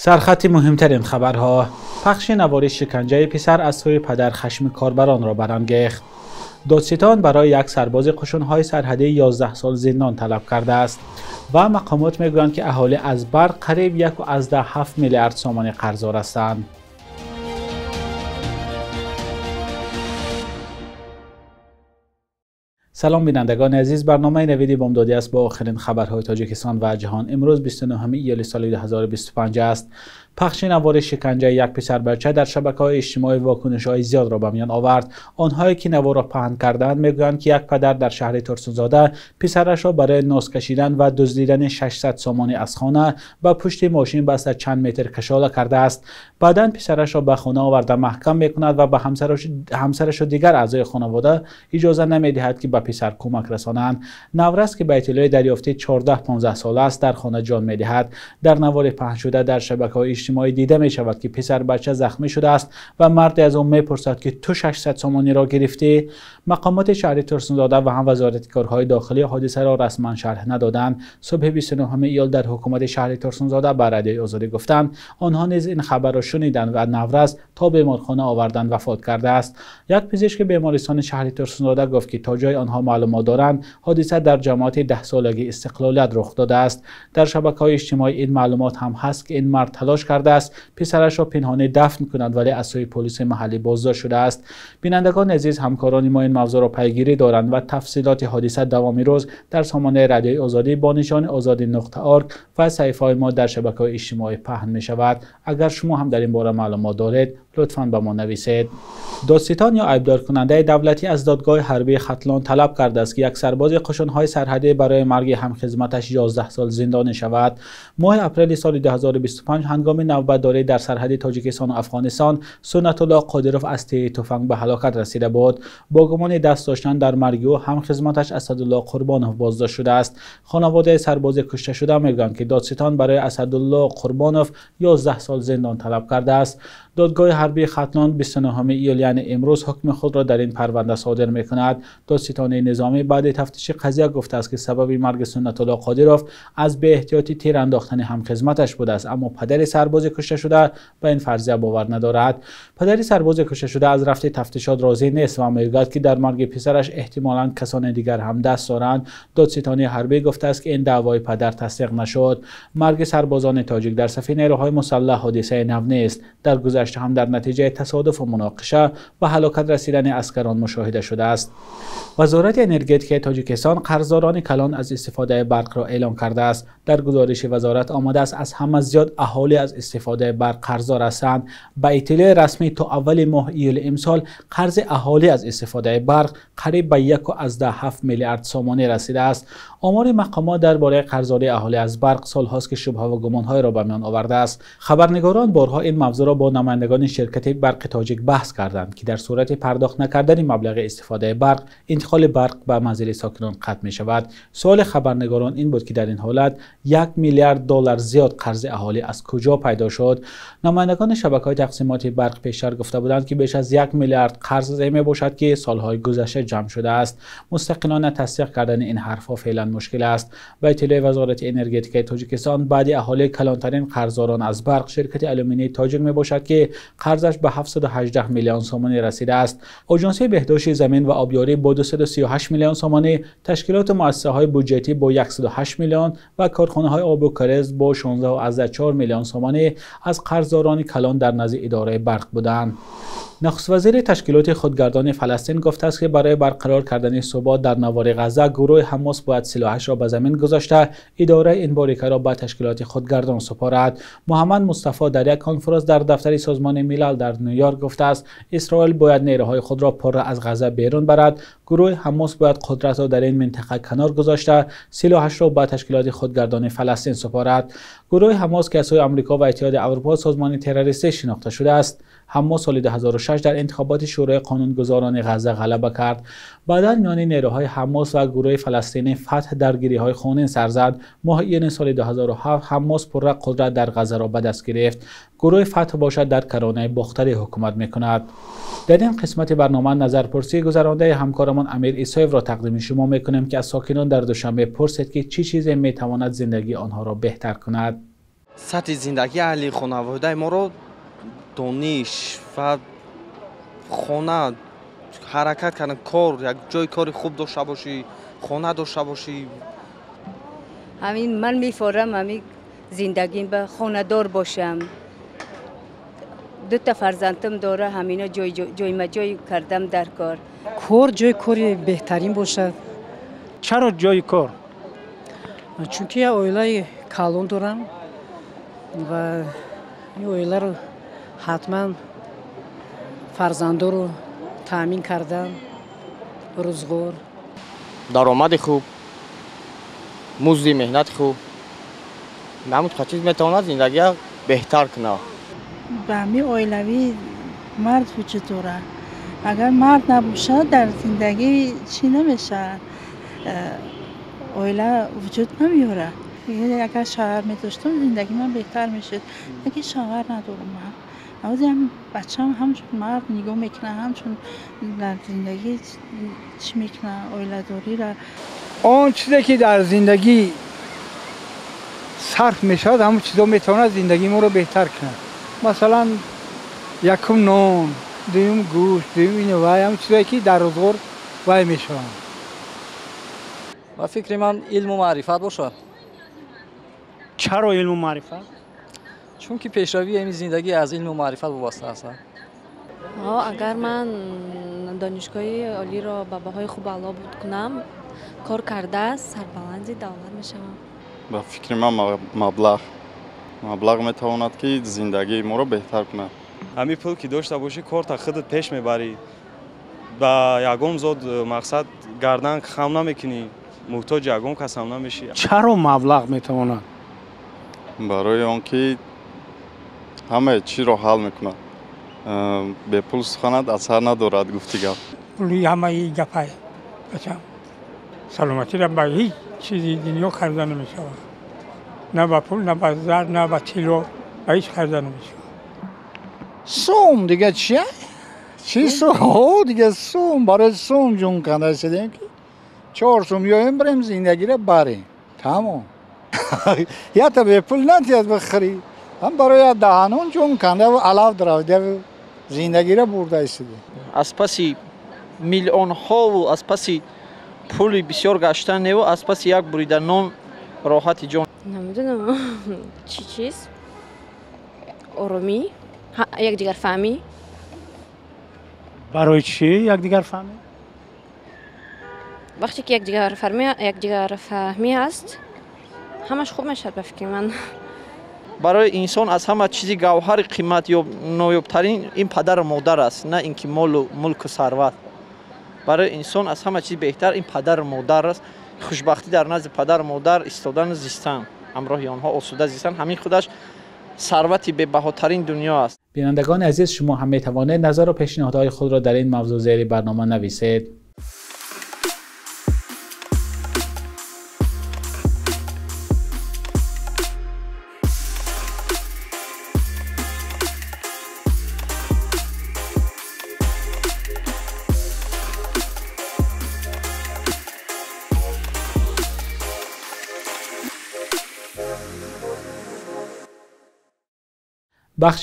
سرخط مهمترین خبرها: پخش نوار شکنجه پسر از سوی پدر خشم کاربران را برانگیخت. دادستان برای یک سرباز قشون‌های سرحدی 11 سال زندان طلب کرده است و مقامات میگویند که اهالی از برق قریب 1.7 میلیارد سوم قرضدار هستند. سلام بینندگان عزیز، برنامه نویدی بامدادی است با آخرین خبرهای تاجیکستان و جهان. امروز 29 ایول سال 2025 است. پخش نوار شکنجه یک پسر بچه در شبکه‌های اجتماعی واکنش‌های زیاد را به میان آورد. آنهایی که نوار را پهن کردند میگویند که یک پدر در شهر ترسونزاده پسرش را برای ناز کشیدن و دزدیدن 600 سومانی از خانه به پشت ماشین بسته چند متر کشاله کرده است. بعداً پسرش را به خانه آورده محکم میکند و به همسرش و دیگر اعضای خانواده اجازه نمیدهد که به پسر کمک رسانند. نورست که به اطلاع دریافتی 14-15 ساله است در خانه جان میدهد. در نوار پهن شده در شبکه‌های اجتماعی دیده می شود که پسر بچه زخمی شده است و مرد از او میپرسد که تو 600 سومانی را گرفتی. مقامات شهر ترسونزاده و هم وزارت کارهای داخلی حادثه را رسما شرح ندادند. صبح 29 ایول در حکومت شهر ترسونزاده به رادیوی آزادی گفتند آنها نیز این خبر را شنیدند و نورست تا بیمارخانه آوردند وفات کرده است. یک پزشک بیمارستان شهر ترسونزاده گفت که تا جای آنها معلومات دارند حادثه در جماعت 10 سالگی استقلالیت رخ داده است. در شبکه‌های اجتماعی این معلومات هم هست که این مرد تلاش کرده است پسرش را پنهانی دفن کند ولی از سوی پلیس محلی بازداشت شده است. بینندگان عزیز، همکاران ما این موضوع را پیگیری دارند و تفصیلات حادثه دوام روز در سامانه رادیوی آزادی با نشان آزادی.org و صفحه ما در شبکه‌های اجتماعی پهن می شود. اگر شما هم در این باره معلومات دارید لطفاً به ما نویسید. دادستان یا ایبدار کننده دولتی از دادگاه حربی ختلان طلب کرده است که یک سرباز قشون‌های سرحدی برای مرگ همخدمتش 11 سال زندانی شود. ماه اپریل سال 2025 هنگام نوبتداری در سرحد تاجیکستان و افغانستان سنت الله قادروف از تیر تفنگ به هلاکت رسیده بود. با گمان دست داشتن در مرگ او همخدمتش اسدالله قربانوف بازداشت شده است. خانواده سرباز کشته شده میگویند که دادستان برای اسدالله قربانوف 11 سال زندان طلب کرده است. دادگاه حربی ختلان 29 ایول یعنی امروز حکم خود را در این پرونده صادر می‌کند. دادستان نظامی بعد تفتیش قضیه گفته است که سبب مرگ سنت الله قادروف از بی احتیاطی تیر انداختن همخدمتش بوده است، اما پدر سرباز کشته شده به این فرضیه باور ندارد. پدر سرباز کشته شده از رفت تفتیشات راضی نیست و میگوید که در مرگ پسرش احتمالاً کسان دیگر هم دست دارند. دادستان حربی گفته است که این دعوای پدر تصدیق نشد. مرگ سربازان تاجیک در صف نیروهای مسلح حادثه نو نیست. در گذشته هم در نتیجه تصادف و مناقشه و هلاکت رسیدن اسکران مشاهده شده است. وزارت انرژتیک تاجیکستان قرضداران کلان از استفاده برق را اعلام کرده است. در گزارش وزارت آمده است از همه زیاد اهالی از استفاده برق قرضدار هستند. به اطلاع رسمی تا اول ماه ایول امسال قرض اهالی از استفاده برق قریب به 1.7 میلیارد سومانی رسیده است. آمار مقامات درباره قرضداری اهالی از برق سالهاست که شبهه و گمان‌های را به میان آورده است. خبرنگاران بارها این موضوع را با نمایندگان شرکت برق تاجیک بحث کردند که در صورت پرداخت نکردن مبلغ استفاده برق انتقال برق به منزل ساکنان قطع می شود. سوال خبرنگاران این بود که در این حالت 1 میلیارد دلار زیاد قرض اهالی از کجا پیدا شد؟ نمایندگان شبکه‌های تقسیمات برق پیشتر گفته بودند که بیش از 1 میلیارد قرض می باشد که سالهای گذشته جمع شده است. مستقلانه تصدیق کردن این حرفها فعلا مشکل است. به اطلاع وزارت انرژتیک تاجیکستان بعد اهالی کلانترین قرضداران از برق شرکت آلومینی تاجیک می باشد که قرضش به 718 میلیون سومانی رسیده است. آژانس بهداشت زمین و آبیاری با 238 میلیون سومانی، تشکیلات و مؤسسه‌های بودجتی با 108 میلیون و کارخانه‌های آب و کرز با 16.4 میلیون سومانی از قرضداران کلان در نزد اداره برق بودند. نخست وزیر تشکیلات خودگردان فلسطین گفته است که برای برقرار کردن ثبات در نوار غزه گروه حماس باید سلاحش را به زمین گذاشته اداره این باریکه را به تشکیلات خودگردان سپارد. محمد مصطفی در یک کنفرانس در دفتر سازمان ملل در نیویورک گفته است اسرائیل باید نیروهای خود را پر از غزه بیرون برد. گروه حماس باید قدرت را در این منطقه کنار گذاشته سلاحش را به تشکیلات خودگردان فلسطین سپارد. گروه حماس که از سوی آمریکا و اتحاد اروپا سازمان تروریستی شناخته شده است، حماس سال 2006 در انتخابات شورای قانونگذاران غزه غلبه کرد. بعدا میان نیروهای حماس و گروه فلسطینی فتح درگیری‌های خونین سر زد. ماه ایون سال 2007 حماس پر قدرت در غزه را به دست گرفت. گروه فتح باشد در کرانه باختری حکومت میکند. در این قسمت برنامه نظرپرسی گذرانده همکارمان امیر عیساییو را تقدیم شما میکنیم که از ساکنان در دوشنبه پرسید که چه چیزی میتواند زندگی آنها را بهتر کند. سطح زندگی اهل خانواده ما رو دانش و خانه حرکت کردن، کار، یک جای کاری خوب داشته باشی، خانه داشته باشی. همین من میفارم همین زندگیم به خانه دار باشم. 2 فرزندم داره، همینا جای کردم در کار. کار جای کاری بهترین باشد. چرا جای کار؟ چون که اویلای کالون دارم و این اویلا رو حتما فرزندا رو تامین کردم، روزگار، درآمد خوب، مزد مهنت خوب، همون چیز میتواند زندگی بهتر کنه. به همین اویلوی مرد وجود داره. اگر مرد نباشه در زندگی چی نمیشه، اویلا وجود نمیاره. اگر شوهر می‌داشتم زندگی من بهتر میشد. اگه شوهر ندارم من، اما بچه‌م همچون مرد نگاه میکنه، همچون در زندگی چی میکنه، اویلا داری را. آن چیزی که در زندگی صرف میشد همون چیزا میتونه زندگی ما رو بهتر کنه. مثلا یکم نان، دوم گوشت، دوم این و همون چیزایی که در روزگار وای میشوند. و فکر من علم و معرفت باشه. چرا علم و معرفت؟ چون که پیشروی این زندگی از علم و معرفت وابسته است. اگر من دانشگاه عالی را با بهای خوب اعلا بود کنم، کار کرده سربلند دولت میشم. با فکر من مبلغ میتواند که زندگی ما رو بهتر کنه. همین پول که داشته باشی کار تا خودت پیش میبری، با یگم زود مقصد گردن خم نمیکنی، محتاج یگم کس هم نمیشی. چرا مبلغ میتواند؟ برای آنکه همه چی رو حل میکنه. به پول سخنت اثر ندارد گفتگو. پولی همه ای گپای بچم. سلامتی را با هیچ چیزی دنیا خریده نمیشه. نه با پول، نه با زر، نه با طلا، با هیچ خریده نمیشه. سوم دیگه چیه؟ چی سوم؟ دیگه سوم برای سوم جون کنده شدیم که 4 سوم یایم بریم زندگی را بریم. تمام. یا تا به پول نتیاد بخری. هم برای دهانون جون کنده و علاف دراوده و زندگی را برده شدیم. از پسی میلیون ها و از پسی پول بسیار گشتن و از پس یک بریده نان راحت جان. نمیدونم چی چیز؟ آرامی؟ یک دیگر فهمی؟ برای چی یک دیگر فهمی؟ وقتی که یک دیگر فهمی هست همش خوب میشد به فکر من. برای انسان از همه چیزی گوهر قیمت یا نایابترین این پدر و مادر است، نه اینکه مال و ملک و ثروت. برای انسان از همه چیز بهتر این پدر و مادر است. خوشبختی در نزد پدر و مادر ایستادن زیستن، همراه آنها آسوده زیستن، همین خودش ثروتی به بهاترین دنیا است. بینندگان عزیز، شما هم می توانید نظر و پیشنهادهای خود را در این موضوع زیر برنامه نویسید.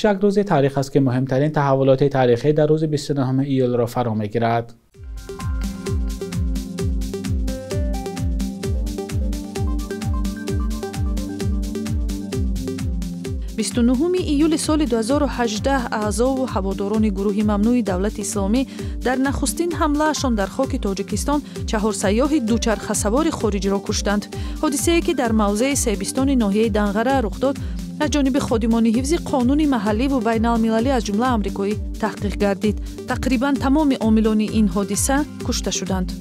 یک روز تاریخ است که مهمترین تحولات تاریخی در روز 29 ایول را فرا می‌گیرد. ایول سال 2018 اعضا و هواداران گروه ممنوع دولت اسلامی در نخستین حملهشان در خاک تاجیکستان 4 سیاح دوچرخه‌سوار خارجی را کشتند. حادثه‌ای که در موضع سیبستان ناحیه دنغره رخ داد از جانب خادمان حفظ قانون محلی و بین المللی از جمله آمریکایی تحقیق گردید. تقریباً تمام عاملان این حادثه کشته شدند.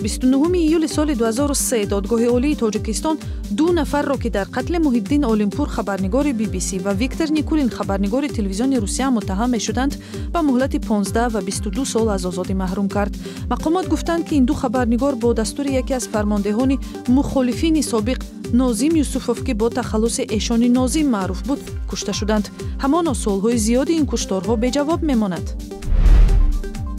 29 ایول سال 2003 دادگاه عالی تاجیکستان 2 نفر را که در قتل محی الدین عالمپور خبرنگار BBC و ویکتور نیکولین خبرنگار تلویزیون روسیه متهم می‌شدند به مهلت 15 و 22 سال از آزادی محروم کرد. مقامات گفتند که این 2 خبرنگار با دستور یکی از فرماندهان مخالفین سابق ناظم یوسفوف که با تخلص ایشان ناظم معروف بود کشته شدند. همانا سالهای زیادی این کشتارها به جواب میماند.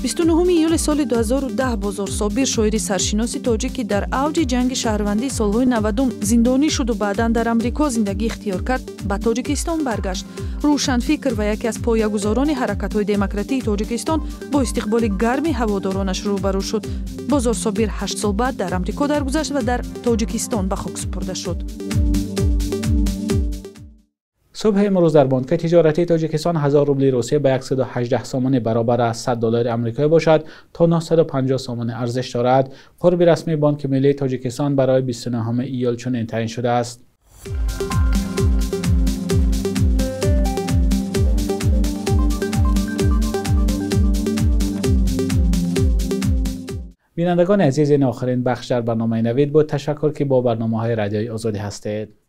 29 ایول سال 2010 بازار صابر شاعری سرشناسی تاجیکی در اوج جنگ شهروندی سالهای 90 زندانی شد و بعداً در امریکا زندگی اختیار کرد به تاجیکستان برگشت. روشنفکر و یکی از پایه‌گذاران حرکت‌های دموکراتیک تاجیکستان با استقبال گرم هوادارانش روبرو شد. بازار صابر 8 سال بعد در امریکا درگذشت و در تاجیکستان به خاک سپرده شد. صبح امروز در بانک تجارتی تاجیکستان 1000 روبل روسیه به 118 سوم برابر $100 آمریکایی باشد تا 950 سوم ارزش دارد. قرب رسمی بانک ملی تاجیکستان برای 29 ایول چنین تعیین شده است. بینندگان عزیز، این آخرین بخش در برنامه نوید بود. تشکر که با برنامه‌های رادیوی آزادی هستید.